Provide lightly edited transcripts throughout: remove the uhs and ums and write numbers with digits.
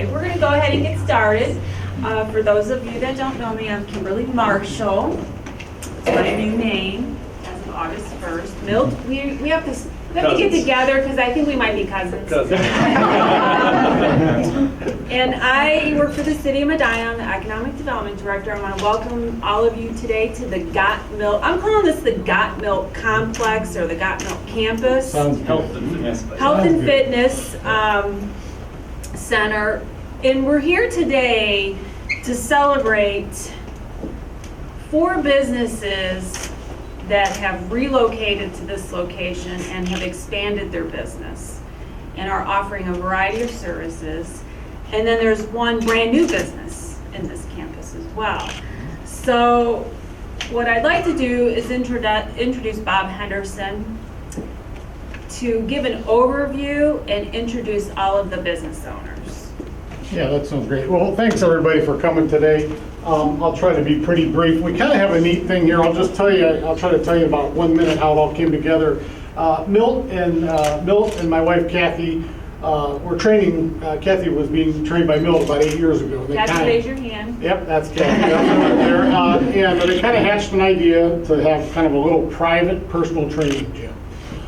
right, we're going to go ahead and get started. For those of you that don't know me, I'm Kimberly Marshall. It's my new name as of August 1st. Milt, we have to get together because I think we might be cousins. And I work for the City of Medina. I'm the Economic Development Director. I want to welcome all of you today to the Got Milt. I'm calling this the Got Milt Complex or the Got Milt Campus. Sounds Health and Fitness Center. And we're here today to celebrate 4 businesses that have relocated to this location and have expanded their business and are offering a variety of services. And then there's one brand new business in this campus as well. So what I'd like to do is introduce Bob Henderson to give an overview and introduce all of the business owners. Yeah, that sounds great. Well, thanks everybody for coming today. I'll try to be pretty brief. We kind of have a neat thing here. I'll try to tell you about 1 minute how it all came together. Milt and my wife Kathy were training. Kathy was being trained by Milt about 8 years ago. Kathy, raise your hand. Yep, that's Kathy. That's over there. And they kind of hatched an idea to have kind of a little private personal training gym.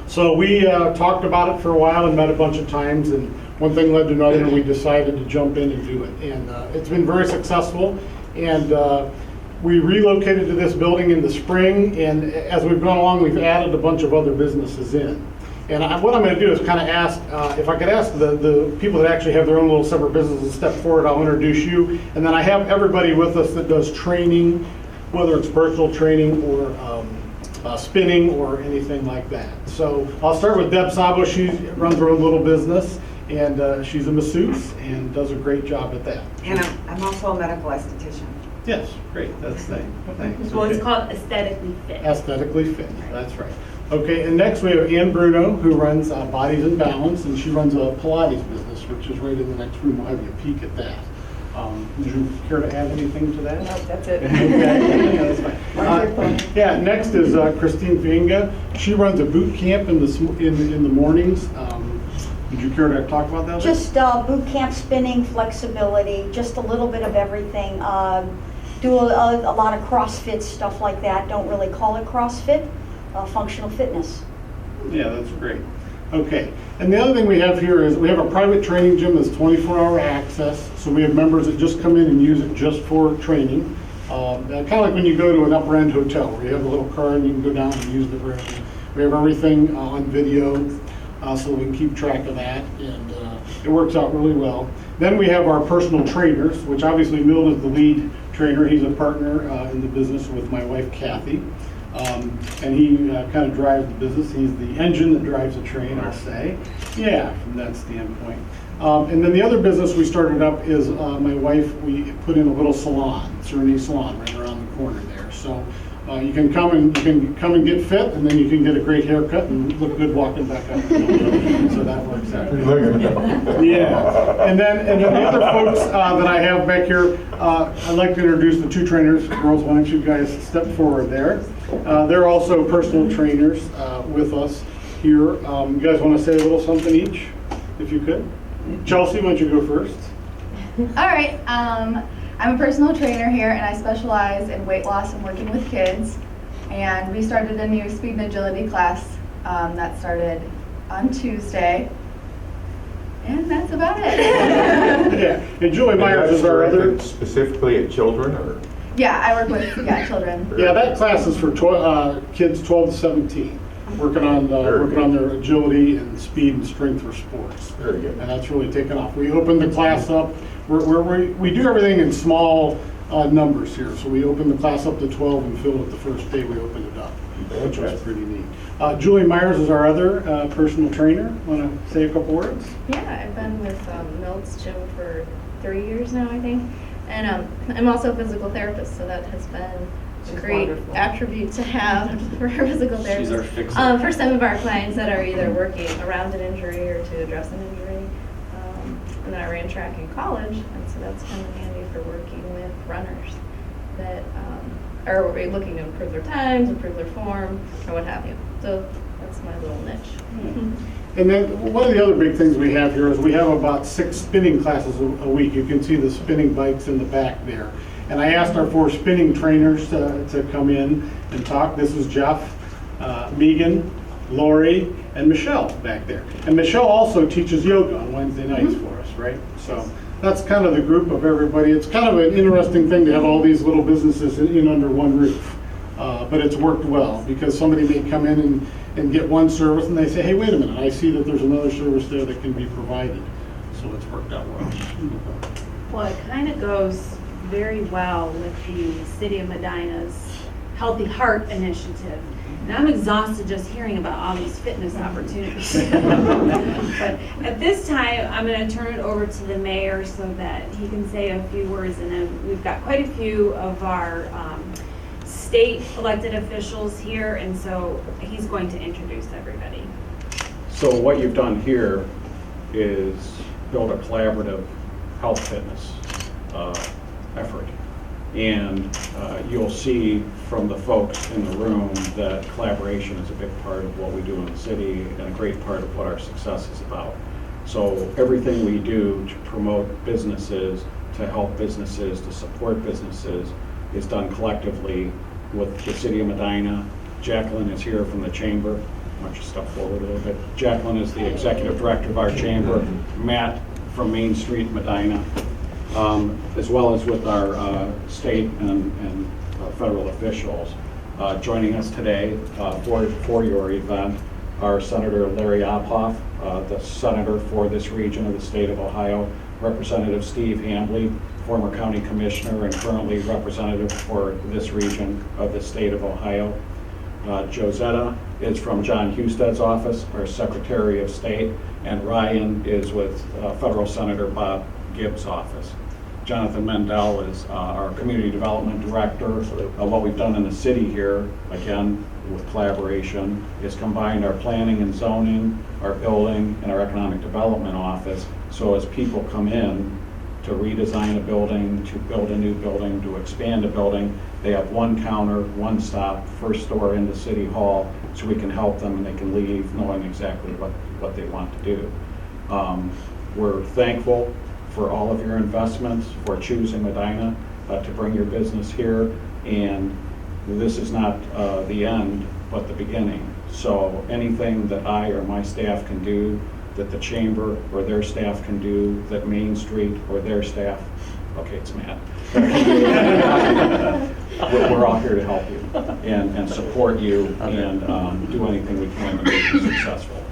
So we talked about it for a while and met a bunch of times, and one thing led to another, and we decided to jump in and do it. And it's been very successful. And we relocated to this building in the spring, and as we've gone along, we've added a bunch of other businesses in. And what I'm going to do is kind of ask, if I could ask the people that actually have their own little separate businesses to step forward, I'll introduce you. And then I have everybody with us that does training, whether it's personal training or spinning or anything like that. So I'll start with Deb Sabo. She runs her own little business, and she's a masseuse and does a great job at that. And I'm also a medical esthetician. Yes, great. That's the thing. Thanks. Well, it's Okay. called Aesthetically Fit. Aesthetically Fit. That's right. Okay, and next we have Ann Bruno, who runs Bodies and Balance, and she runs a Pilates business, which is right in the next room. I'll have you peek at that. Would you care to add anything to that? No, that's it. Okay. Yeah, that's fine. Yeah, next is Christine Fienga. She runs a boot camp in the mornings. Would you care to talk about that? Just boot camp, spinning, flexibility, just a little bit of everything. Do a lot of CrossFit stuff like that. Don't really call it CrossFit, functional fitness. Yeah, that's great. Okay, and the other thing we have here is we have a private training gym that's 24-hour access. So we have members that just come in and use it just for training. Kind of like when you go to an upper end hotel where you have a little card and you can go down and use the room. We have everything on video so we can keep track of that, and it works out really well. Then we have our personal trainers, which obviously Milt is the lead trainer. He's a partner in the business with my wife Kathy. And he kind of drives the business. He's the engine that drives the train, I'll say. Yeah, from that standpoint. And then the other business we started up is my wife, we put in a little salon, Serenity Salon, right around the corner there. So you can come and get fit, and then you can get a great haircut and look good walking back up. So that works out. Yeah. And then the other folks that I have back here, I'd like to introduce the 2 trainers. Girls, why don't you guys step forward there? They're also personal trainers with us here. You guys want to say a little something each, if you could? Chelsea, why don't you go first? All right. I'm a personal trainer here, and I specialize in weight loss and working with kids. And we started a new speed and agility class that started on Tuesday. And that's about it. Yeah. And Julie Myers is our other. Specifically at children, or? Yeah, I work with children. Yeah, that class is for kids 12 to 17, working on their agility and speed and strength for sports. Very good. And that's really taken off. We opened the class up. We do everything in small numbers here. So we opened the class up to 12 and filled it the first day we opened it up, which was pretty neat. Julie Myers is our other personal trainer. Want to say a couple words? Yeah, I've been with Milt's gym for 3 years now, I think. And I'm also a physical therapist, so that has been a great attribute to have for a physical therapist. She's our fixer. For some of our clients that are either working around an injury or to address an injury. And then I ran track in college, and so that's kind of handy for working with runners that are looking to improve their times, improve their form, or what have you. So That's my little niche. And then one of the other big things we have here is we have about 6 spinning classes a week. You can see the spinning bikes in the back there. And I asked our 4 spinning trainers to come in and talk. This is Jeff, Megan, Lori, and Michelle back there. And Michelle also teaches yoga on Wednesday nights for us, right? So that's kind of the group of everybody. It's kind of an interesting thing to have all these little businesses in under one roof. But it's worked well because somebody may come in and get one service and they say, hey, wait a minute, I see that there's another service there that can be provided. So it's worked out well. Well, it kind of goes very well with the City of Medina's Healthy Heart Initiative. And I'm exhausted just hearing about all these fitness opportunities. But at this time, I'm going to turn it over to the mayor so that he can say a few words. And then we've got quite a few of our state elected officials here, and so he's going to introduce everybody. So what you've done here is build a collaborative health fitness effort. And you'll see from the folks in the room that collaboration is a big part of what we do in the city and a great part of what our success is about. So everything we do to promote businesses, to help businesses, to support businesses is done collectively with the City of Medina. Jacqueline is here from the chamber. Why don't you step forward a little bit? Jacqueline is the executive director of our chamber. Matt from Main Street, Medina, as well as with our state and federal officials. Joining us today for your event are Senator Larry Ophoff, the senator for this region of the state of Ohio, Representative Steve Hambley, former county commissioner and currently representative for this region of the state of Ohio. Josetta is from John Husted's office, our Secretary of State, and Ryan is with Federal Senator Bob Gibbs' office. Jonathan Mendel is our Community Development Director. What we've done in the city here, again, with collaboration, is combined our planning and zoning, our building, and our economic development office. So as people come in to redesign a building, to build a new building, to expand a building, they have one counter, one stop, first door into City Hall, so we can help them and they can leave knowing exactly what they want to do. We're thankful for all of your investments, for choosing Medina to bring your business here, and this is not the end, but the beginning. So anything that I or my staff can do, that the chamber or their staff can do, that Main Street or their staff, okay, it's Matt. We're all here to help you and support you and do anything we can to make you successful.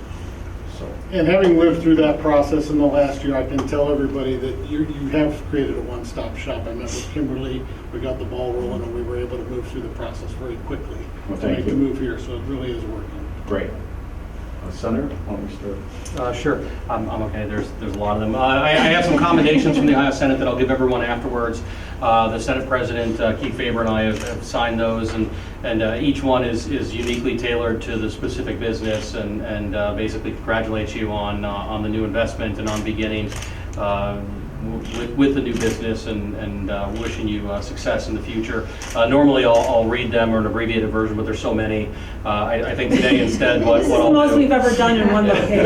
So. And having lived through that process in the last year, I can tell everybody that you have created a one-stop shop. I met with Kimberly, we got the ball rolling, and we were able to move through the process very quickly to make the move here, so it really is working. Great. Senator, why don't we start? Sure, I'm okay. There's a lot of them. I have some commendations from the Ohio Senate that I'll give everyone afterwards. The Senate President Keith Faber and I have signed those, and each one is uniquely tailored to the specific business, and basically congratulates you on the new investment and on beginning with the new business, and wishing you success in the future. Normally I'll read them or an abbreviated version, but there's so many. I think today instead what This is the I'll most do, we've ever done in one location.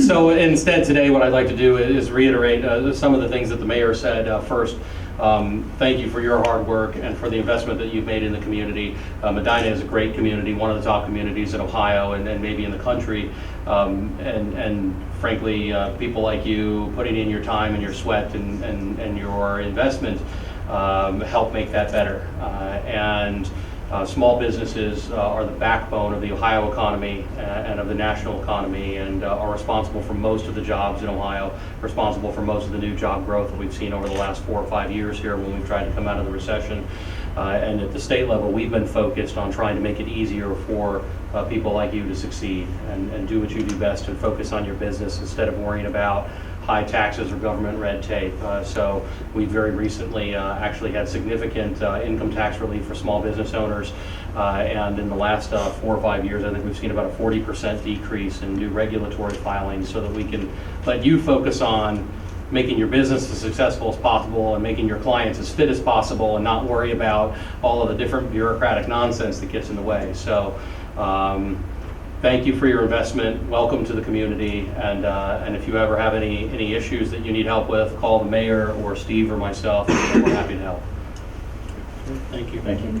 so instead today what I'd like to do is reiterate some of the things that the mayor said. First, thank you for your hard work and for the investment that you've made in the community. Medina is a great community, one of the top communities in Ohio and maybe in the country. And frankly, people like you putting in your time and your sweat and your investment help make that better. Small businesses are the backbone of the Ohio economy and of the national economy, and are responsible for most of the jobs in Ohio, responsible for most of the new job growth that we've seen over the last 4 or 5 years here when we've tried to come out of the recession. And at the state level, we've been focused on trying to make it easier for people like you to succeed and do what you do best and focus on your business instead of worrying about high taxes or government red tape. So we very recently actually had significant income tax relief for small business owners. And in the last 4 or 5 years, I think we've seen about a 40% decrease in new regulatory filings so that we can let you focus on making your business as successful as possible and making your clients as fit as possible and not worry about all of the different bureaucratic nonsense that gets in the way. So Thank you for your investment. Welcome to the community. And if you ever have any issues that you need help with, call the mayor or Steve or myself. We're happy to help. Thank you. Thank you.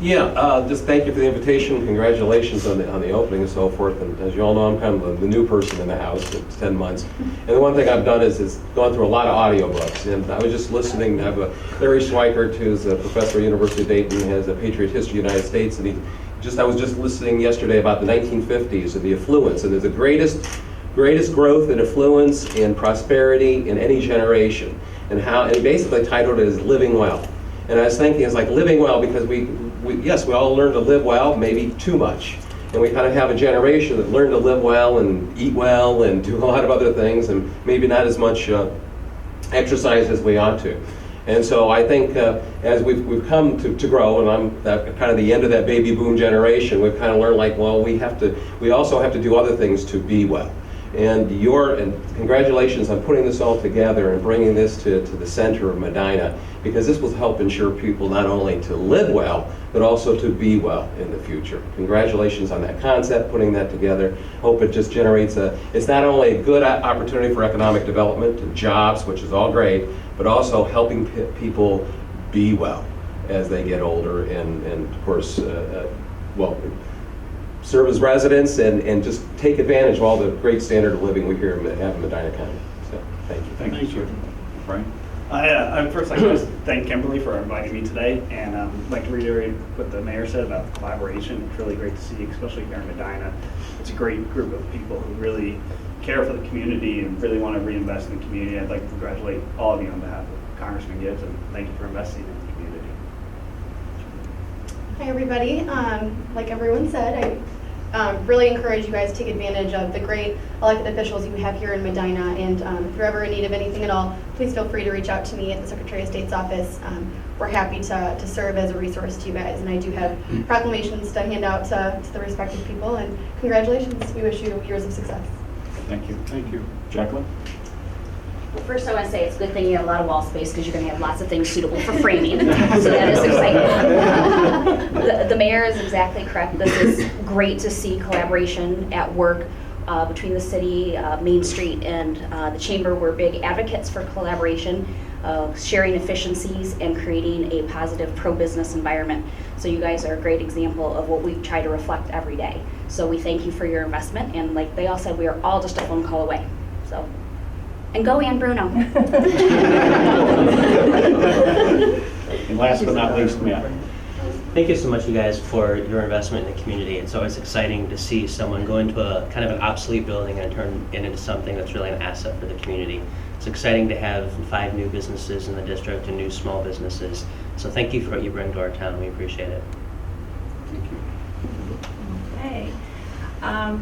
Yeah, just thank you for the invitation. Congratulations on the opening and so forth. And as you all know, I'm kind of the new person in the house. It's 10 months. And the one thing I've done is gone through a lot of audiobooks. And I was just listening. I have Larry Schweikert, who's a professor at University of Dayton, has a Patriot History of the United States. And I was just listening yesterday about the 1950s and the affluence. And there's the greatest growth in affluence and prosperity in any generation. And he basically titled it as Living Well. And I was thinking, it's like living well because we all learn to live well, maybe too much. And we kind of have a generation that learned to live well and eat well and do a lot of other things and maybe not as much exercise as we ought to. And so I think as we've come to grow, and I'm kind of the end of that baby boom generation, we've kind of learned like, well, we also have to do other things to be well. And congratulations on putting this all together and bringing this to the center of Medina, because this will help ensure people not only to live well, but also to be well in the future. Congratulations on that concept, putting that together. Hope it just generates it's not only a good opportunity for economic development and jobs, which is all great, but also helping people be well as they get older and of course, serve as residents and just take advantage of all the great standard of living we here have in Medina County. So, thank you. Thank you, sir. Brian? I'd first like to thank Kimberly for inviting me today, and I'd like to reiterate what the mayor said about the collaboration. It's really great to see, especially here in Medina. It's a great group of people who really care for the community and really want to reinvest in the community. I'd like to congratulate all of you on behalf of Congressman Gibbs, and thank you for investing in the community. Hi everybody. Like everyone said, I really encourage you guys to take advantage of the great elected officials you have here in Medina, and if you're ever in need of anything at all, please feel free to reach out to me at the Secretary of State's office. We're happy to serve as a resource to you guys, and I do have proclamations to hand out to the respective people, and congratulations. We wish you years of success. Thank you. Thank you. Jacqueline? Well, first I want to say it's a good thing you have a lot of wall space because you're going to have lots of things suitable for framing. So that is exciting. The mayor is exactly correct. This is great to see collaboration at work between the city, Main Street, and the chamber. We're big advocates for collaboration, sharing efficiencies, and creating a positive pro-business environment. So you guys are a great example of what we try to reflect every day. So we thank you for your investment, and like they all said, we are all just a phone call away. So. And go Ann Bruno. And last but not least, Matt. Thank you so much, you guys, for your investment in the community. It's always exciting to see someone go into a kind of an obsolete building and turn it into something that's really an asset for the community. It's exciting to have 5 new businesses in the district and new small businesses. So thank you for what you bring to our town. We appreciate it. Thank you. Okay. I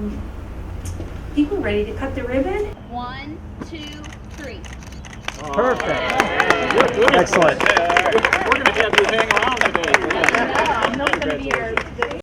think we're ready to cut the ribbon. 1, 2, 3. Perfect. Excellent. We're going to have you hang around today. I'm not going to be here today.